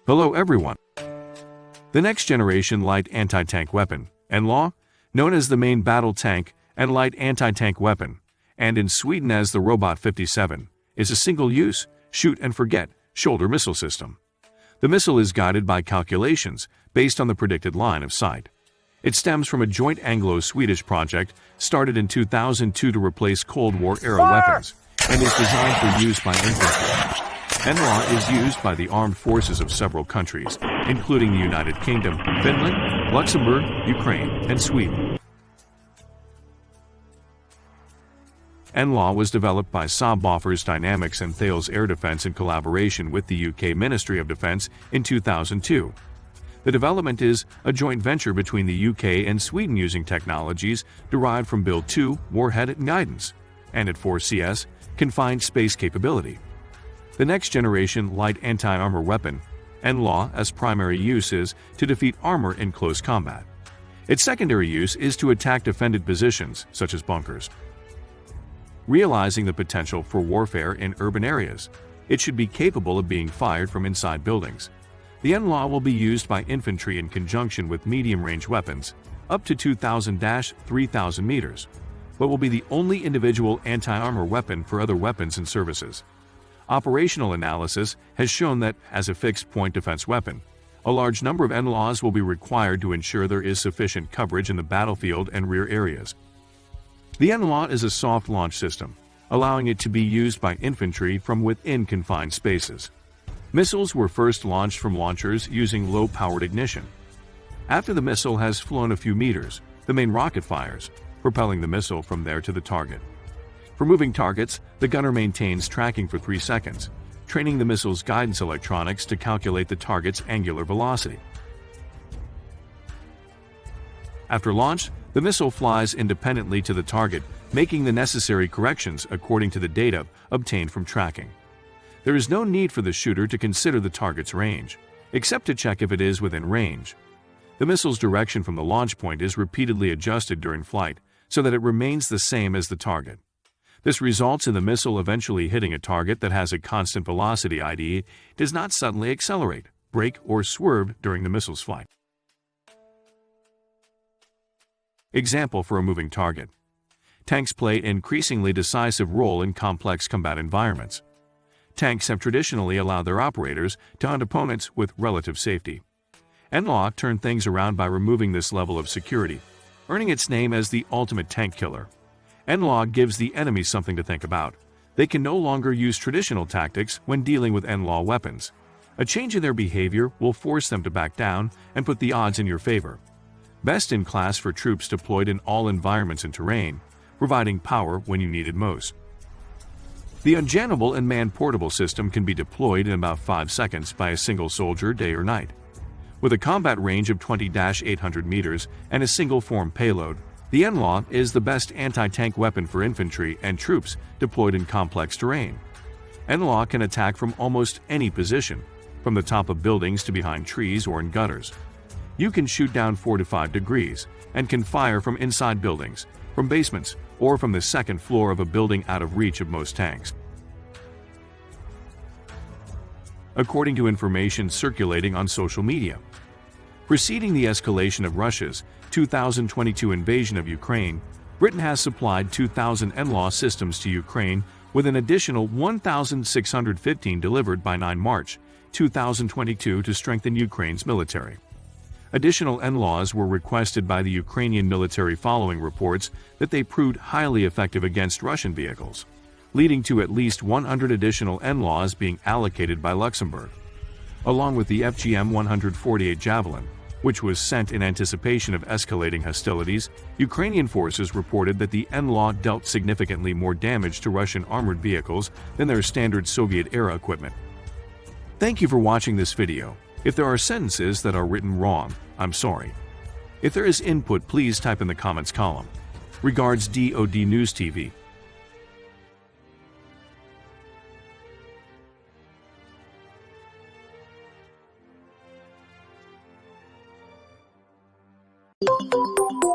Hello everyone. The next generation light anti-tank weapon, NLAW, known as the main battle tank and light anti-tank weapon, and in Sweden as the Robot 57, is a single-use, shoot-and-forget, shoulder missile system. The missile is guided by calculations based on the predicted line of sight. It stems from a joint Anglo-Swedish project started in 2002 to replace Cold War-era weapons, and is designed for use by infantry. NLAW is used by the armed forces of several countries, including the United Kingdom, Finland, Luxembourg, Ukraine, and Sweden. NLAW was developed by Saab Bofors Dynamics and Thales Air Defence in collaboration with the UK Ministry of Defence in 2002. The development is a joint venture between the UK and Sweden using technologies derived from Build 2 warhead and guidance, and at 4CS confined space capability. The next-generation light anti-armor weapon, NLAW, as primary use is to defeat armor in close combat. Its secondary use is to attack defended positions, such as bunkers. Realizing the potential for warfare in urban areas, it should be capable of being fired from inside buildings. The NLAW will be used by infantry in conjunction with medium-range weapons, up to 2,000-3,000 meters, but will be the only individual anti-armor weapon for other weapons and services. Operational analysis has shown that, as a fixed-point defense weapon, a large number of NLAWs will be required to ensure there is sufficient coverage in the battlefield and rear areas. The NLAW is a soft launch system, allowing it to be used by infantry from within confined spaces. Missiles were first launched from launchers using low-powered ignition. After the missile has flown a few meters, the main rocket fires, propelling the missile from there to the target. For moving targets, the gunner maintains tracking for 3 seconds, training the missile's guidance electronics to calculate the target's angular velocity. After launch, the missile flies independently to the target, making the necessary corrections according to the data obtained from tracking. There is no need for the shooter to consider the target's range, except to check if it is within range. The missile's direction from the launch point is repeatedly adjusted during flight so that it remains the same as the target. This results in the missile eventually hitting a target that has a constant velocity, i.e., does not suddenly accelerate, brake, or swerve during the missile's flight. Example for a moving target. Tanks play an increasingly decisive role in complex combat environments. Tanks have traditionally allowed their operators to hunt opponents with relative safety. NLAW turned things around by removing this level of security, earning its name as the ultimate tank killer. NLAW gives the enemy something to think about. They can no longer use traditional tactics when dealing with NLAW weapons. A change in their behavior will force them to back down and put the odds in your favor. Best in class for troops deployed in all environments and terrain, providing power when you need it most. The unjammable and man-portable system can be deployed in about 5 seconds by a single soldier day or night. With a combat range of 20-800 meters and a single-form payload, the NLAW is the best anti-tank weapon for infantry and troops deployed in complex terrain. NLAW can attack from almost any position, from the top of buildings to behind trees or in gutters. You can shoot down 4 to 5 degrees and can fire from inside buildings, from basements, or from the second floor of a building out of reach of most tanks. According to information circulating on social media, preceding the escalation of Russia's 2022 invasion of Ukraine, Britain has supplied 2,000 NLAW systems to Ukraine, with an additional 1,615 delivered by 9 March 2022 to strengthen Ukraine's military. Additional NLAWs were requested by the Ukrainian military following reports that they proved highly effective against Russian vehicles, leading to at least 100 additional NLAWs being allocated by Luxembourg. Along with the FGM-148 Javelin, which was sent in anticipation of escalating hostilities, Ukrainian forces reported that the NLAW dealt significantly more damage to Russian armored vehicles than their standard Soviet-era equipment. Thank you for watching this video. If there are sentences that are written wrong, I'm sorry. If there is input, please type in the comments column. Regards, DOD News TV. Thank you.